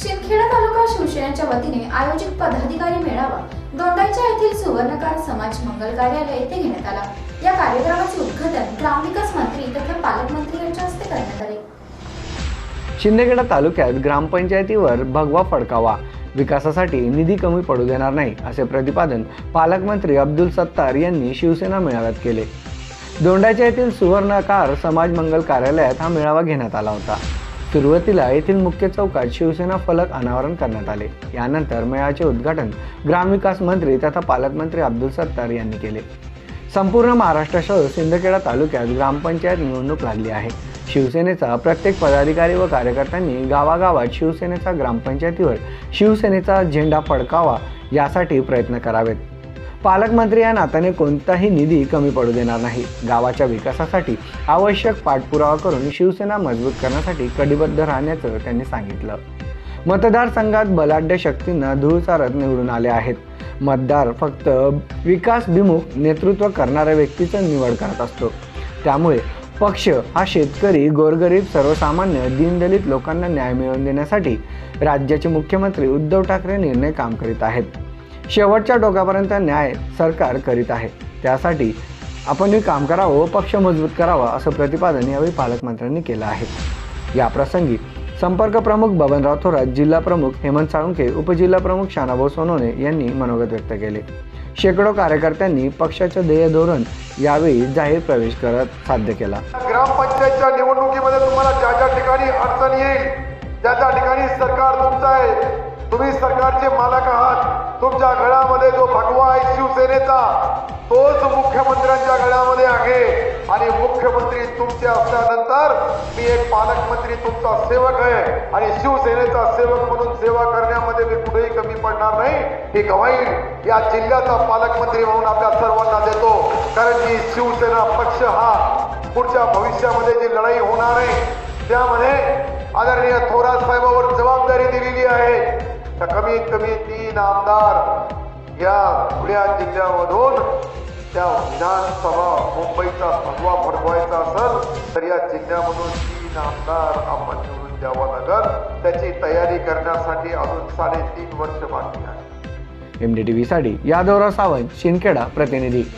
शिंदखेडा तालुका शिवसेनेच्या वतीने आयोजित पदाधिकारी मेळावा दोंडाईच्या येथील सुवर्णकार समाज मंगल कार्यालय येथे घेण्यात आला। या कार्यक्रमाचे उद्घाटन ग्रामविकास मंत्री तथा पालकमंत्री यांच्या हस्ते करण्यात आले। शिंदखेडा तालुक्यात ग्रामपंचायतीवर भगवा फडकावा, विकासासाठी निधी कमी पडू देणार नाही असे प्रतिपादन पालकमंत्री अब्दुल सत्तार यांनी शिवसेना मेळाव्यात केले। दोंडाईच्या येथील सुवर्णकार समाज मंगल कार्यालयात हा मेळावा घेण्यात आला होता। सुरुवातीला येथील मुख्य चौकात शिवसेना फलक अनावरण करण्यात आले। यानंतर मेळाव्याचे उद्घाटन ग्रामविकास मंत्री तथा पालकमंत्री अब्दुल सत्तार यांनी केले। संपूर्ण महाराष्ट्रासह शिंदखेडा तालुक्यात ग्रामपंचायत निवडणूक लागली आहे। शिवसेनेचा प्रत्येक पदाधिकारी व कार्यकर्त्यांनी गावागावात शिवसेनेचा ग्रामपंचायतीवर शिवसेनेचा झेंडा फडकावा यासाठी प्रयत्न करावेत। पालकमंत्री या नात्याने कोणताही निधी कमी पडू देणार नाही। गावाच्या विकासासाठी आवश्यक पाठपुरावा करून शिवसेना मजबूत करण्यासाठी कटिबद्ध राहण्याचं त्यांनी सांगितलं। मतदारसंघात बलाढ्य शक्तींना धूळ चारत निवडून आले आहेत। मतदार फक्त विकासभिमुख नेतृत्व करणाऱ्या व्यक्तीचं निवड करत असतो। त्यामुळे पक्ष हा शेतकरी, गोरगरीब, सर्वसामान्य, दीनदलित लोकांना न्याय मिळवून देण्यासाठी राज्याचे मुख्यमंत्री उद्धव ठाकरे निर्णय काम करीत आहेत। शेवटच्या टोकापर्यंत न्याय सरकार करीत आहे। त्यासाठी आपण काम करावं व पक्ष मजबूत करावा असं प्रतिपादन यावेळी पालकमंत्र्यांनी केलं आहे। या प्रसंगी संपर्क प्रमुख बबनराव थोरात, जिल्हा प्रमुख हेमंत साळुंखे, उपजिल्हा प्रमुख शानाभाऊ सोनवणे यांनी मनोगत व्यक्त केले। शेकडो कार्यकर्त्यांनी पक्षाचे ध्येय धोरण यावेळी जाहीर प्रवेश करत साध्य केला। ग्रामपंचायतच्या निवडणुकीमध्ये तुम्हाला ज्या ज्या ठिकाणी अडचण येईल, ज्या ज्या ठिकाणी सरकार तुमचं आहे, तुम्ही सरकारचे मालक आहात, तुमच्या गळ्यामध्ये जो भगवा आहे शिवसेनेचा, तोच मुख्यमंत्र्यांच्या गळ्यामध्ये आहे। आणि मुख्यमंत्री तुमचे असल्यानंतर मी एक पालकमंत्री तुमचा सेवक आहे आणि शिवसेनेचा सेवक म्हणून सेवा करण्यामध्ये मी कुठेही कमी पडणार नाही, ही गवाही या जिल्ह्याचा पालकमंत्री म्हणून आपल्या सर्वांना देतो। कारण की शिवसेना पक्ष हा पुढच्या भविष्यामध्ये जी लढाई होणार आहे त्यामध्ये आदरणीय थोरात साहेबांवर जबाबदारी दिलेली आहे। तर कमीत कमी 3 आमदार या पुढ्या जिल्ह्यामधून त्या विधानसभा मुंबईचा भगवा फडकवायचा असेल तर या जिल्ह्यामधून 3 आमदार आपण निवडून द्यावं लागेल। त्याची तयारी करण्यासाठी अजून 3.5 वर्ष बाकी आहे। MDTV साठी यादवराव सावंत, शिंदखेडा प्रतिनिधी।